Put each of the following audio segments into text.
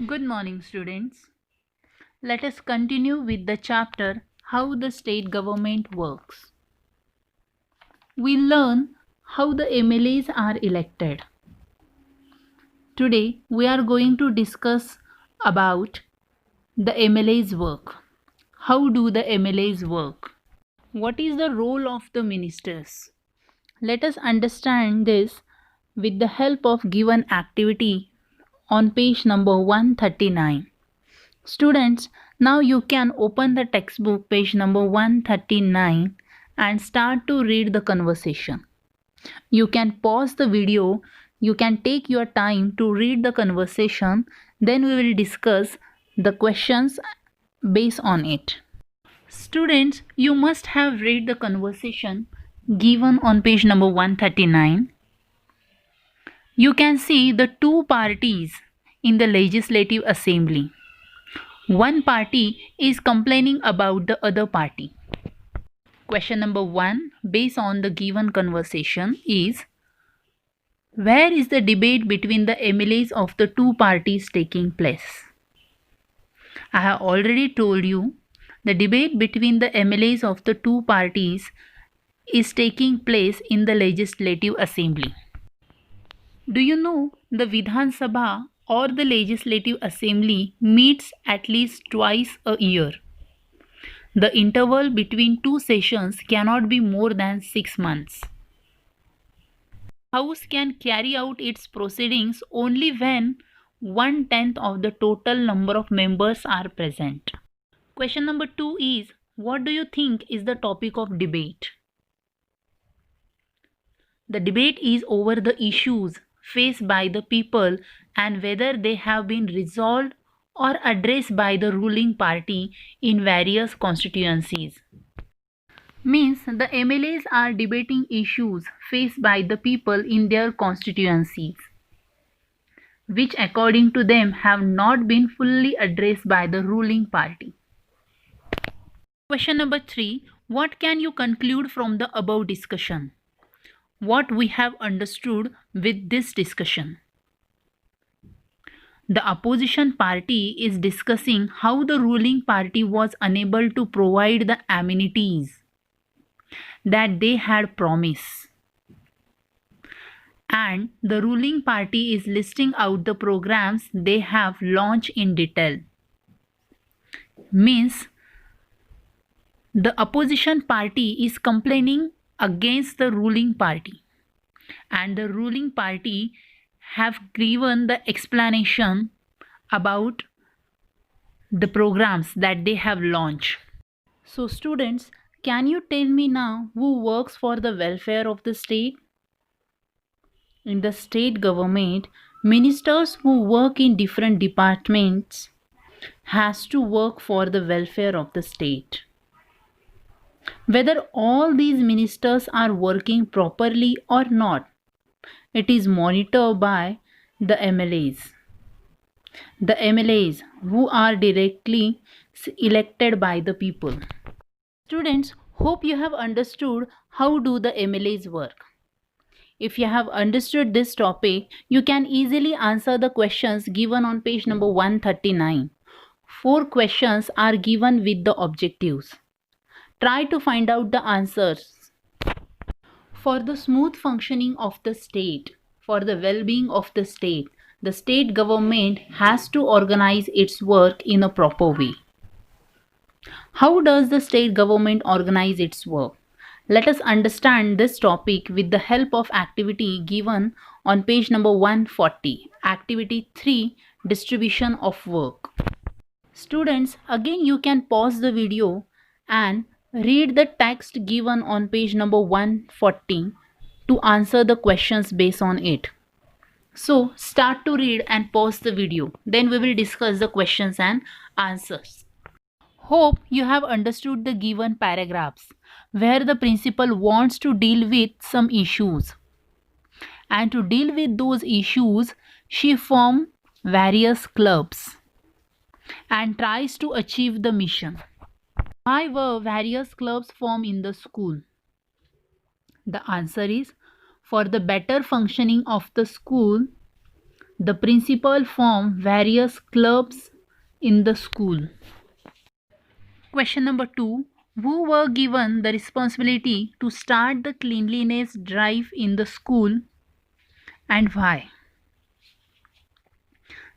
Good morning, students. Let us continue with the chapter How the State Government Works. We learn how the MLAs are elected. Today, we are going to discuss about the MLAs work. How do the MLAs work? What is the role of the ministers? Let us understand this with the help of given activity on page number 139. Students, now you can open the textbook page number 139 and start to read the conversation. You can pause the video, you can take your time to read the conversation, then we will discuss the questions based on it. Students, you must have read the conversation given on page number 139. You can see the two parties in the Legislative Assembly. One party is complaining about the other party. Question number 1, based on the given conversation, is where is the debate between the MLAs of the two parties taking place? I have already told you the debate between the MLAs of the two parties is taking place in the Legislative Assembly. Do you know the Vidhan Sabha or the Legislative Assembly meets at least twice a year? The interval between two sessions cannot be more than 6 months. House can carry out its proceedings only when 1/10 of the total number of members are present. Question number 2 is, what do you think is the topic of debate? The debate is over the issues faced by the people and whether they have been resolved or addressed by the ruling party in various constituencies. Means the MLAs are debating issues faced by the people in their constituencies, which according to them have not been fully addressed by the ruling party. Question number 3. What can you conclude from the above discussion? What we have understood with this discussion? The opposition party is discussing how the ruling party was unable to provide the amenities that they had promised. And the ruling party is listing out the programs they have launched in detail. Means the opposition party is complaining against the ruling party, and the ruling party have given the explanation about the programs that they have launched. So students, can you tell me now who works for the welfare of the state? In the state government, ministers who work in different departments has to work for the welfare of the state. Whether all these ministers are working properly or not, it is monitored by the MLAs. The MLAs who are directly elected by the people. Students, hope you have understood how do the MLAs work. If you have understood this topic, you can easily answer the questions given on page number 139. 4 questions are given with the objectives. Try to find out the answers. For the smooth functioning of the state, for the well-being of the state government has to organize its work in a proper way. How does the state government organize its work? Let us understand this topic with the help of activity given on page number 140. Activity 3, distribution of work. Students, again you can pause the video and read the text given on page number 140 to answer the questions based on it. So start to read and pause the video. Then we will discuss the questions and answers. Hope you have understood the given paragraphs where the principal wants to deal with some issues. And to deal with those issues, she forms various clubs and tries to achieve the mission. Why were various clubs formed in the school? The answer is for the better functioning of the school, The principal form various clubs in the school. Question number 2. Who were given the responsibility to start the cleanliness drive in the school and why?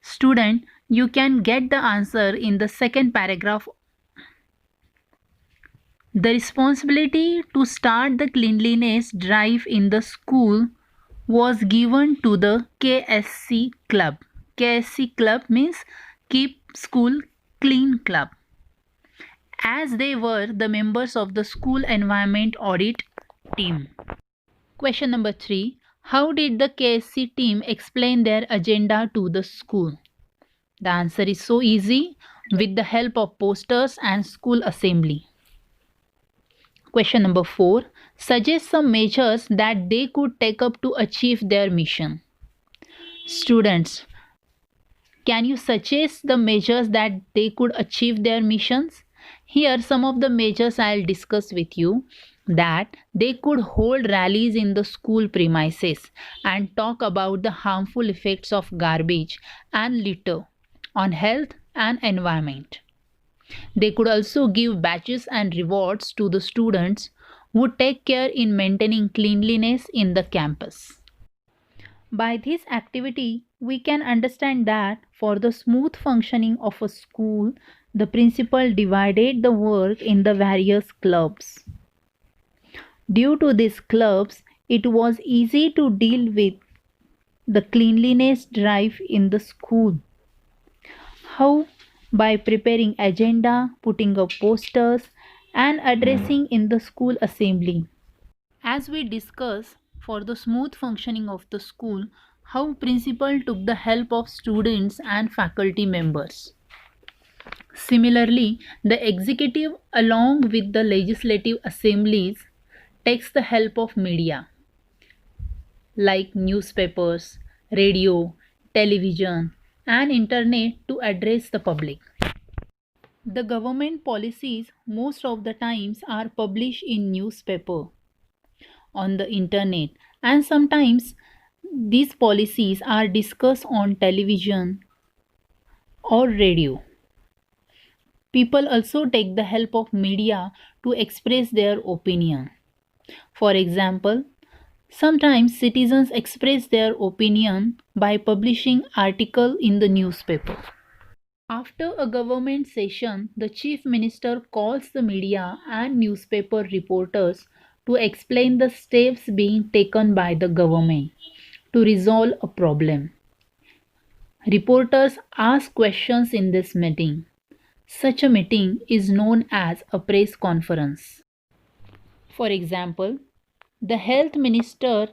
Student, you can get the answer in the second paragraph. The responsibility to start the cleanliness drive in the school was given to the KSC club. KSC club means Keep School Clean Club, as they were the members of the school environment audit team. Question number 3. How did the KSC team explain their agenda to the school? The answer is so easy, with the help of posters and school assembly. Question number 4. Suggest some measures that they could take up to achieve their mission. Students, can you suggest the measures that they could achieve their missions? Here some of the measures I'll discuss with you. That they could hold rallies in the school premises and talk about the harmful effects of garbage and litter on health and environment. They could also give badges and rewards to the students who take care in maintaining cleanliness in the campus. By this activity, we can understand that for the smooth functioning of a school, the principal divided the work in the various clubs. Due to these clubs, it was easy to deal with the cleanliness drive in the school. How? By preparing agenda, putting up posters, and addressing in the school assembly. As we discuss, for the smooth functioning of the school, how principal took the help of students and faculty members. Similarly, the executive along with the legislative assemblies takes the help of media like newspapers, radio, television, and internet to address the public. The government policies most of the times are published in newspaper, on the internet, and sometimes these policies are discussed on television or radio. People also take the help of media to express their opinion. For example, sometimes citizens express their opinion by publishing article in the newspaper. After a government session, the chief minister calls the media and newspaper reporters to explain the steps being taken by the government to resolve a problem. Reporters ask questions in this meeting. Such a meeting is known as a press conference. For example, the health minister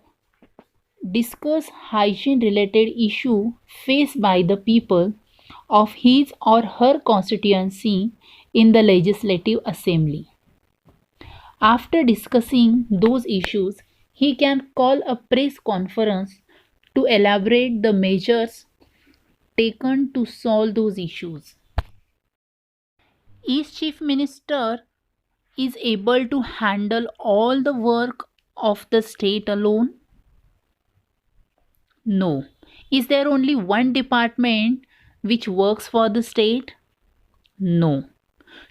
discuss hygiene related issue faced by the people of his or her constituency in the legislative assembly. After discussing those issues, he can call a press conference to elaborate the measures taken to solve those issues. Each chief minister is able to handle all the work of the state alone? No. Is there only one department which works for the state? No.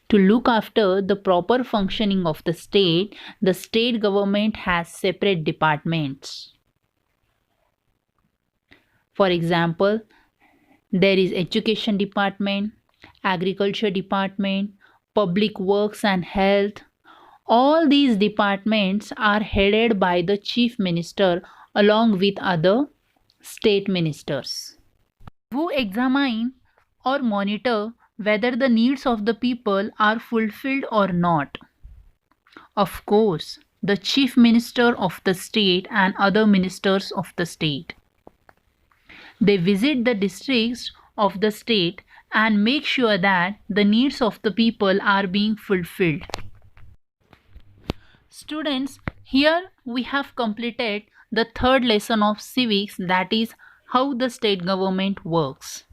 To look after the proper functioning of the state government has separate departments. For example, there is education department, agriculture department, public works and health. All these departments are headed by the chief minister along with other state ministers, who examine or monitor whether the needs of the people are fulfilled or not. Of course, the chief minister of the state and other ministers of the state. They visit the districts of the state and make sure that the needs of the people are being fulfilled. Students, here we have completed the third lesson of civics, that is how the state government works.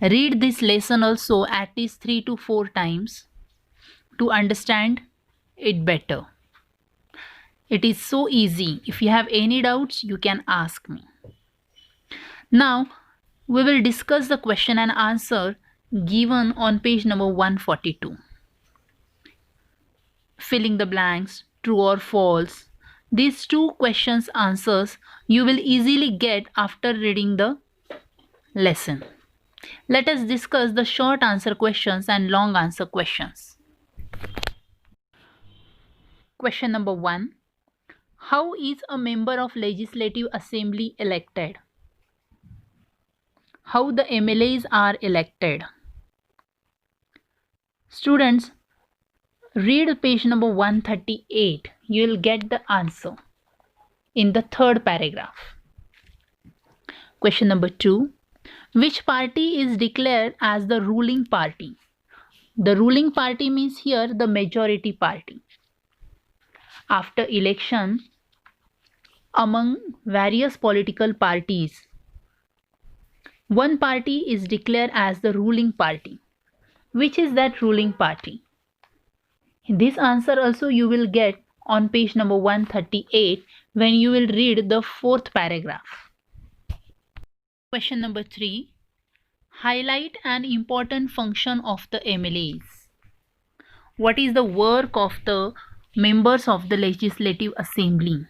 Read this lesson also at least 3 to 4 times to understand it better. It is so easy. If you have any doubts, you can ask me. Now, We will discuss the question and answer given on page number 142. Filling the blanks, true or false. These two questions answers you will easily get after reading the lesson. Let us discuss the short answer questions and long answer questions. Question number 1. How is a member of Legislative Assembly elected? How the MLAs are elected? Students, read page number 138. You will get the answer in the third paragraph. Question number 2. Which party is declared as the ruling party? The ruling party means here the majority party. After election, among various political parties, one party is declared as the ruling party. Which is that ruling party? This answer also you will get on page number 138 when you will read the fourth paragraph. Question number 3. Highlight an important function of the MLAs. What is the work of the members of the Legislative Assembly?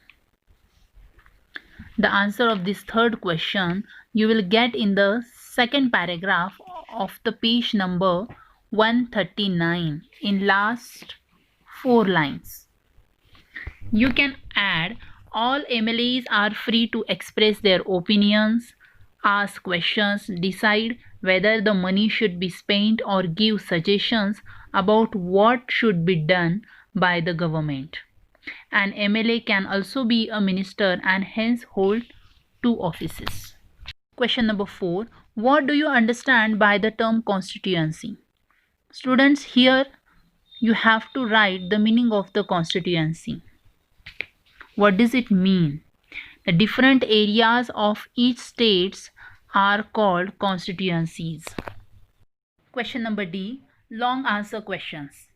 The answer of this third question you will get in the second paragraph of the page number 139 in last 4 lines. You can add all MLAs are free to express their opinions, ask questions, decide whether the money should be spent or give suggestions about what should be done by the government. An MLA can also be a minister and hence hold 2 offices. Question number 4. What do you understand by the term constituency? Students, here you have to write the meaning of the constituency. What does it mean? The different areas of each states are called constituencies. Question number D. Long answer questions.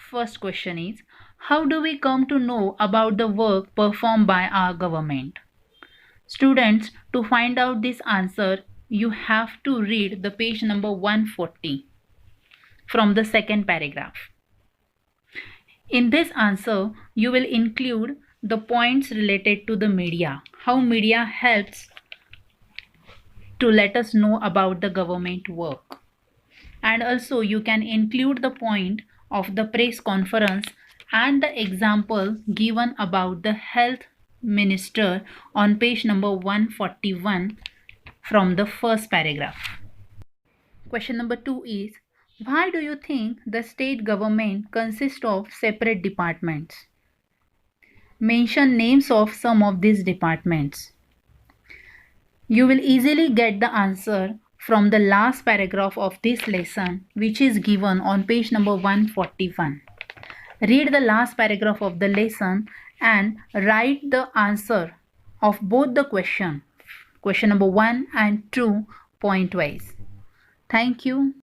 First question is, how do we come to know about the work performed by our government? Students, to find out this answer, you have to read the page number 140 from the second paragraph. In this answer, you will include the points related to the media, how media helps to let us know about the government work. And also you can include the point of the press conference and the example given about the health minister on page number 141 from the first paragraph. Question number 2 is, why do you think the state government consists of separate departments? Mention names of some of these departments. You will easily get the answer from the last paragraph of this lesson, which is given on page number 141. Read the last paragraph of the lesson and write the answer of both the question number 1 and 2 pointwise. Thank you.